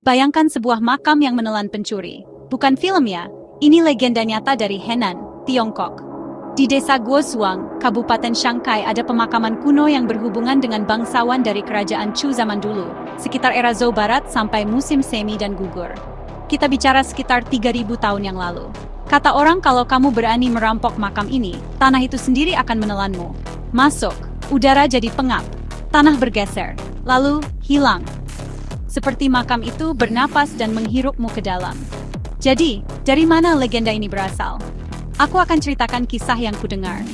Bayangkan sebuah makam yang menelan pencuri. Bukan film ya, ini legenda nyata dari Henan, Tiongkok. Di desa Guozuang, Kabupaten Shanghai ada pemakaman kuno yang berhubungan dengan bangsawan dari kerajaan Chu zaman dulu, sekitar era Zhou Barat sampai musim semi dan gugur. Kita bicara sekitar 3.000 tahun yang lalu. Kata orang kalau kamu berani merampok makam ini, tanah itu sendiri akan menelanmu. Masuk, udara jadi pengap, tanah bergeser, lalu hilang. Seperti makam itu bernapas dan menghirupmu ke dalam. Jadi, dari mana legenda ini berasal? Aku akan ceritakan kisah yang kudengar.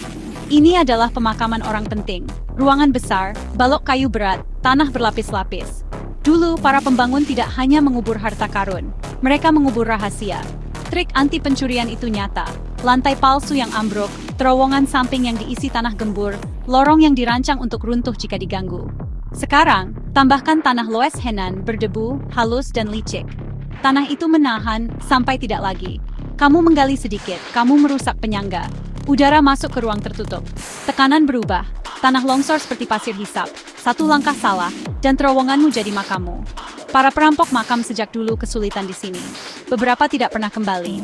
Ini adalah pemakaman orang penting. Ruangan besar, balok kayu berat, tanah berlapis-lapis. Dulu, para pembangun tidak hanya mengubur harta karun. Mereka mengubur rahasia. Trik anti pencurian itu nyata. Lantai palsu yang ambruk, terowongan samping yang diisi tanah gembur, lorong yang dirancang untuk runtuh jika diganggu. Sekarang, tambahkan tanah loess Henan berdebu, halus dan licik. Tanah itu menahan sampai tidak lagi. Kamu menggali sedikit, kamu merusak penyangga. Udara masuk ke ruang tertutup. Tekanan berubah. Tanah longsor seperti pasir hisap. Satu langkah salah, dan terowonganmu jadi makammu. Para perampok makam sejak dulu kesulitan di sini. Beberapa tidak pernah kembali.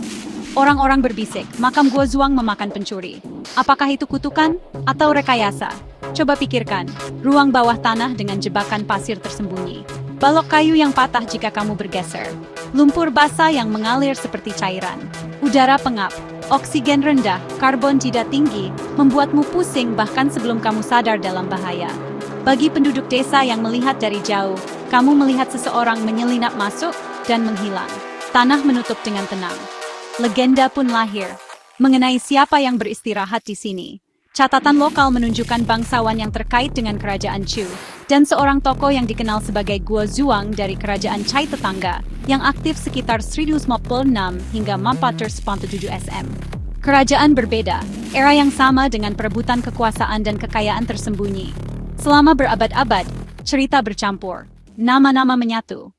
Orang-orang berbisik, makam Guozuang memakan pencuri. Apakah itu kutukan atau rekayasa? Coba pikirkan, ruang bawah tanah dengan jebakan pasir tersembunyi. Balok kayu yang patah jika kamu bergeser. Lumpur basah yang mengalir seperti cairan. Udara pengap, oksigen rendah, karbon tidak tinggi, membuatmu pusing bahkan sebelum kamu sadar dalam bahaya. Bagi penduduk desa yang melihat dari jauh, kamu melihat seseorang menyelinap masuk dan menghilang. Tanah menutup dengan tenang. Legenda pun lahir mengenai siapa yang beristirahat di sini. Catatan lokal menunjukkan bangsawan yang terkait dengan kerajaan Chu, dan seorang tokoh yang dikenal sebagai Guozuang dari kerajaan Chai tetangga, yang aktif sekitar 1146 hingga 1447 SM. Kerajaan berbeda, era yang sama dengan perebutan kekuasaan dan kekayaan tersembunyi. Selama berabad-abad, cerita bercampur, nama-nama menyatu.